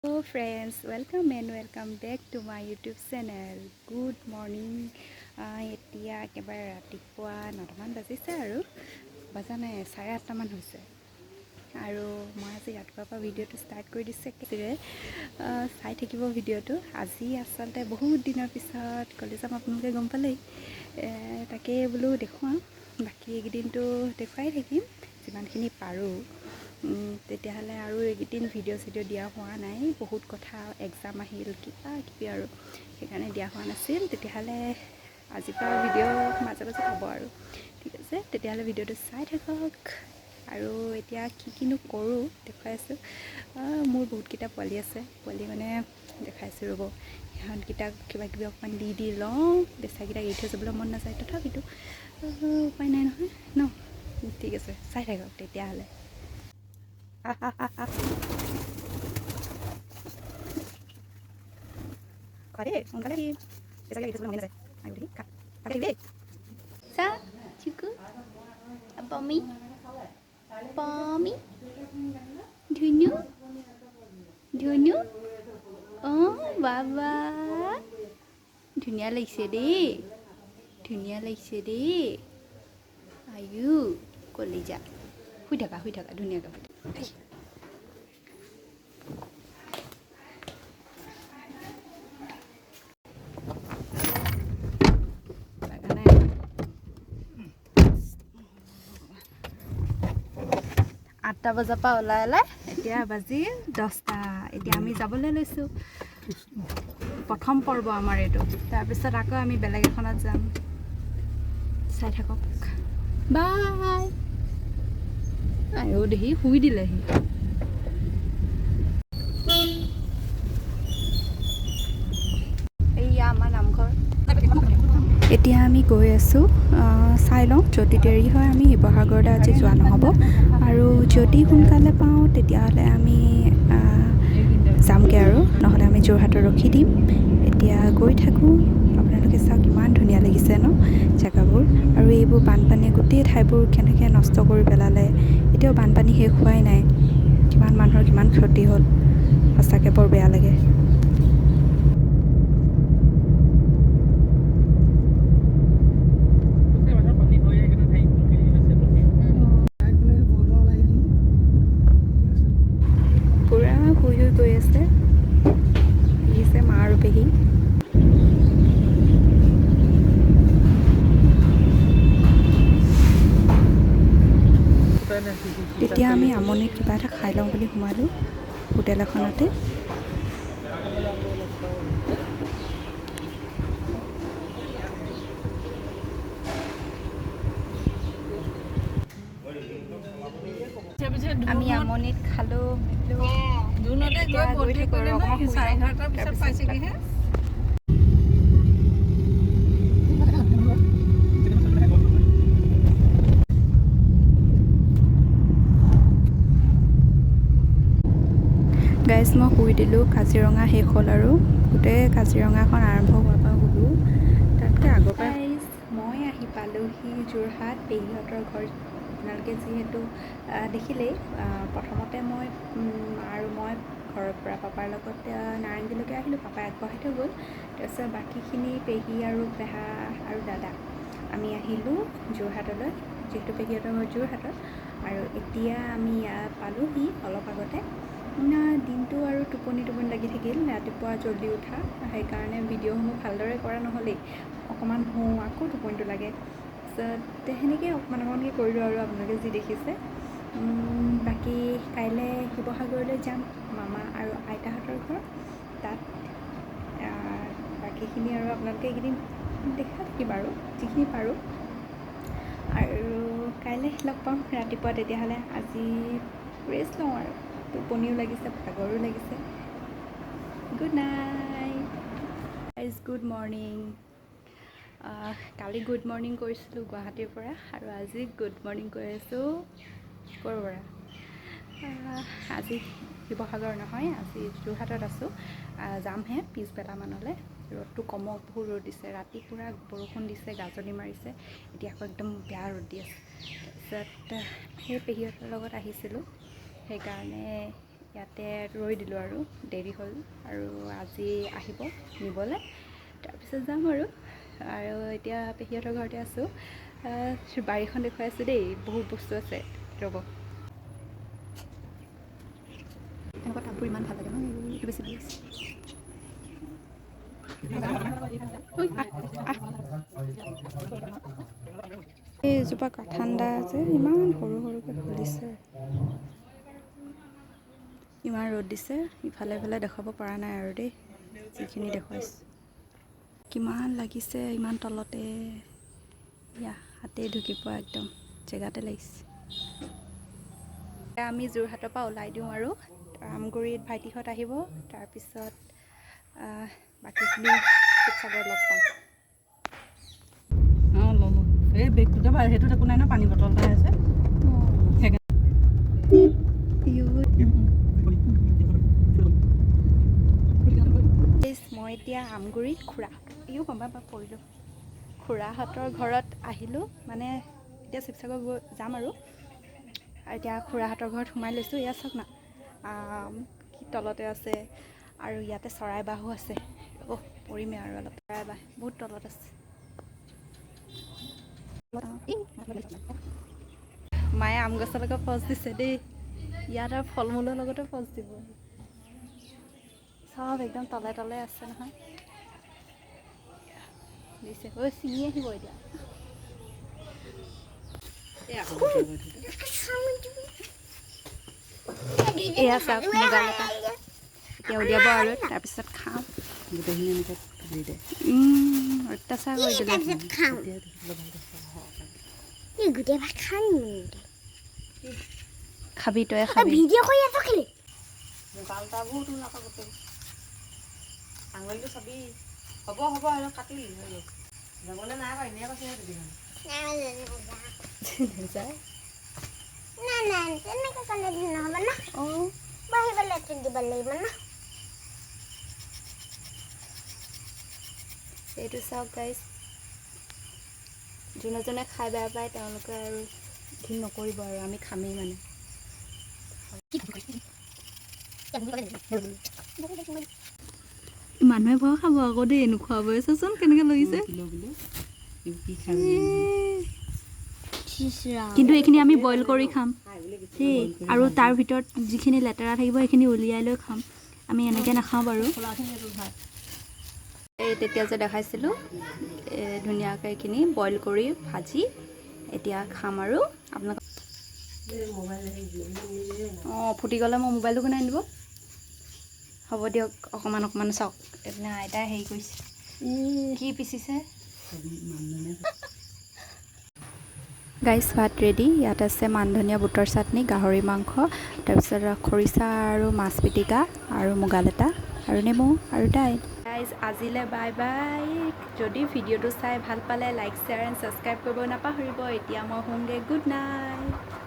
Hello friends, welcome and welcome back to my YouTube channel. Good morning. এতিয়া একেবাৰে ৰাতিপুৱা 9টামান বাজিছে আৰু বাজা নাই 8:30মান হৈছে আৰু মই আজি ৰাতিপুৱাৰ পৰা ভিডিঅ'টো ষ্টাৰ্ট কৰি দিছে চাই থাকিব ভিডিঅ'টো। আজি আচলতে বহুত দিনৰ পিছত কলেজ যাম, আপোনালোকে গম পালেই। তাকে বোলো দেখুৱাম, বাকী এইকেইদিনটো দেখুৱাই থাকিম যিমানখিনি পাৰোঁ। তেতিয়াহ'লে আৰু এইকেইদিন ভিডিঅ' দিয়া হোৱা নাই, বহুত কথা এক্সাম আহিল কিবা কিবি আৰু সেইকাৰণে দিয়া হোৱা নাছিল। তেতিয়াহ'লে আজিৰ পৰা ভিডিঅ' মাজে মাজে পাব আৰু ঠিক আছে। তেতিয়াহ'লে ভিডিঅ'টো চাই থাকক আৰু এতিয়া কিনো কৰোঁ দেখুৱাই আছোঁ। মোৰ বহুতকেইটা পোৱালি আছে, পোৱালি মানে দেখাইছোঁ ৰ'ব। সিহঁতকেইটাক কিবা কিবি অকণমান দি লওঁ, বেচাকেইটাক এৰি থৈ যাবলৈ মন নাযায়, তথাপিতো উপায় নাই নহয় ন। ঠিক আছে, চাই থাকক তেতিয়াহ'লে। সোনকালে সি বেচাকে এৰি থৈ যাবলৈ মন নাযায়। Sa, Chiku, Pommy, Pommy, Dhunu, Dhunu, oh Baba, ধুনীয়া লাগিছে দেই, ধুনীয়া লাগিছে দেই। আয়ু কলিজা, শুই থাকা ধুনীয়াকৈ শুই থাকা। আঠটা বজাৰ পৰা ওলাই এতিয়া বাজিল 10টা। এতিয়া আমি যাবলৈ লৈছোঁ, প্ৰথম পৰ্ব আমাৰ এইটো। তাৰপিছত আকৌ আমি বেলেগ এখনত যাম, চাই থাকক। বাই। আয়ো দেহি শুই দিলেহি। এইয়া আমাৰ নামঘৰ। এতিয়া আমি গৈ আছোঁ, চাই লওঁ যদি দেৰি হয় আমি শিৱসাগৰলৈ আজি যোৱা নহ'ব, আৰু যদি সোনকালে পাওঁ তেতিয়াহ'লে আমি যামগৈ আৰু নহ'লে আমি যোৰহাটত ৰখি দিম। এতিয়া গৈ থাকোঁ, আপোনালোকে চাওক কিমান ধুনীয়া লাগিছে ন জেগাবোৰ। আৰু এইবোৰ বানপানীয়ে গোটেই ঠাইবোৰ কেনেকৈ নষ্ট কৰি পেলালে। এতিয়াও বানপানী শেষ হোৱাই নাই, কিমান মানুহৰ কিমান ক্ষতি হ'ল, সঁচাকৈ বৰ বেয়া লাগে। পুৰা শুই গৈ আছে, আহিছে মা আৰু পেহী। তেতিয়া আমি আমনিত কিবা এটা খাই লওঁ বুলি সোমালোঁ হোটেল এখনতে। আমি আমনিত খালোঁ গৈ থাকোঁ আৰু অকণমান শুই লওঁ, তাৰপিছত গাইজ মই শুই দিলোঁ। কাজিৰঙা শেষ হ'ল আৰু গোটেই কাজিৰঙাখন আৰম্ভ হোৱাৰ পৰা শুলোঁ, তাতকৈ আগৰ পৰাই। মই আহি পালোঁহি যোৰহাট, পেহীহঁতৰ ঘৰ। আপোনালোকে যিহেতু দেখিলেই, প্ৰথমতে মই আৰু মই ঘৰৰ পৰা পাপাৰ লগত নাৰেংগীলৈকে আহিলোঁ। পাপাই আগবঢ়াই থৈ গ'ল, তাৰপিছত বাকীখিনি পেহী আৰু পেহা আৰু দাদা আমি আহিলোঁ যোৰহাটলৈ, যিহেতু পেহীহঁতৰ ঘৰ যোৰহাটত। আৰু এতিয়া আমি ইয়াত পালোঁহি অলপ আগতে। দিনটো আৰু টোপনি লাগি থাকিল, ৰাতিপুৱা জল্দি উঠা, সেইকাৰণে ভিডিঅ'সমূহ ভালদৰে কৰা নহ'লেই। অকণমান শুওঁ, আকৌ টোপনিটো লাগে, তাৰপিছত সেনেকৈ অকণমানকৈ কৰিলোঁ আৰু আপোনালোকে যি দেখিছে। বাকী কাইলৈ শিৱসাগৰলৈ যাম, মামা আৰু আইতাহঁতৰ ঘৰ তাত। বাকীখিনি আৰু আপোনালোকে এইকেইদিন দেখাই থাকিম আৰু যিখিনি পাৰোঁ। আৰু কাইলৈ লগ পাম ৰাতিপুৱা তেতিয়াহ'লে। আজি ৰেষ্ট লওঁ আৰু, টোপনিও লাগিছে, ভাগৰো লাগিছে। Good night guys, good morning. কালি গুড মৰ্ণিং কৰিছিলোঁ গুৱাহাটীৰ পৰা, আৰু আজি গুড মৰ্ণিং কৈ আছোঁ ক'ৰ পৰা। আজি শিৱসাগৰ নহয়, আজি যোৰহাটত আছোঁ। যামহে পিছবেলামানলৈ, ৰ'দটো কমক, বহুত ৰ'দ দিছে। ৰাতি পূৰা বৰষুণ দিছে, গাজনি মাৰিছে, এতিয়া আকৌ একদম বেয়া ৰ'দ দি আছে। তাৰপিছত সেই পেহীহঁতৰ লগত আহিছিলোঁ, সেইকাৰণে ইয়াতে ৰৈ দিলোঁ আৰু দেৰি হ'ল আৰু আজি আহিব নিবলৈ তাৰপিছত যাম আৰু এতিয়া পেহীহঁতৰ ঘৰতে আছোঁ বাৰীখন দেখুৱাই আছোঁ দেই বহুত বস্তু আছে ৰ'ব এনেকুৱা টাববোৰ ইমান ভাল লাগে ন এইটো বেছি ভাল লাগিছে এইজোপা ঠাণ্ডা যে ইমান সৰু সৰুকৈ ফুলিছে ইমান ৰ'দ দিছে ইফালে ইফালে দেখাব পৰা নাই আৰু দেই যিখিনি দেখুৱাইছোঁ কিমান লাগিছে ইমান তলতে ইয়া হাতেই ঢুকি পোৱা একদম জেগাতে লাগিছে আমি যোৰহাটৰ পৰা ওলাই দিওঁ আৰু আমগুৰিত ভাইটিহঁত আহিব তাৰপিছত বাকীখিনি শিৱসাগৰ লগ পাম অঁ ল'লোঁ এই বেগটোতে বাৰু সেইটোত একো নাই ন পানী বটল এটা আছে মই এতিয়া আমগুৰিত পৰিলোঁ খুৰাহঁতৰ ঘৰত আহিলোঁ মানে এতিয়া শিৱসাগৰ যাম আৰু এতিয়া খুৰাহঁতৰ ঘৰত সোমাই লৈছোঁ ইয়াত চাওক না কি তলতে আছে আৰু ইয়াতে চৰাইবাহো আছে পৰিমে আৰু অলপ চৰাইবাহ বহুত তলত আছে মায়ে আম গছৰ লগত পজ দিছে দেই ইয়াত আৰু ফল মূলৰ লগতে পজ দিব চব একদম তলে তলে আছে নহয় দিছে ছিঙি আহিব এতিয়া এয়া চাওক মোবাইল এটা এতিয়া উলিয়াব আৰু তাৰপিছত খাম গোটেইখিনি এনেকৈ দি দে অত্যাচাৰ কৰি দিলে গোটেই ভাত খাম খাবি তই খাবি ভিডিঅ' কৰি আছ কেলে মোবাইলটাবোৰ তোৰ আকৌ গোটেই আঙুলিটো চাবি হ'ব আৰু কাটিলি যাবলৈ নাই বাৰু এনেই কৈছে যায় তেনেকৈ ক'লে নহ'ব ন বাঢ়িবলৈ দিব লাগিব ন এইটো চাওক গাইজ যোনে যোনে খাই বেয়া পায় তেওঁলোকে আৰু ঘিণ নকৰিব আৰু আমি খামেই মানে মানুহে ভয় খাব আকৌ দেই নোখোৱাবই চাচোন কেনেকৈ লাগিছে কিন্তু এইখিনি আমি বইল কৰি খাম দেই আৰু তাৰ ভিতৰত যিখিনি লেতেৰা থাকিব সেইখিনি উলিয়াই লৈ খাম আমি এনেকৈ নাখাওঁ বাৰু এই তেতিয়া যে দেখাইছিলোঁ ধুনীয়াকৈ এইখিনি বইল কৰি ভাজি এতিয়া খাম আৰু আপোনাক ফুটি গ'লে মই মোবাইলটো কোনে আনিব হ'ব দিয়ক অকণমান চাওক এইপিনে আইতাই হেৰি কৰিছে কি পিচিছে গাইজ ভাত ৰেডি ইয়াত আছে মানধনীয়া বুটৰ চাটনি গাহৰি মাংস তাৰপিছত খৰিচা আৰু মাছ পিটিকা আৰু মুগা লেটা আৰু নেমু আৰু দাইল গাইজ আজিলৈ বাই বাই যদি ভিডিঅ'টো চাই ভাল পালে লাইক শ্বেয়াৰ এণ্ড ছাবস্ক্ৰাইব কৰিব নাপাহৰিব এতিয়া মই হোমগে গুড নাইট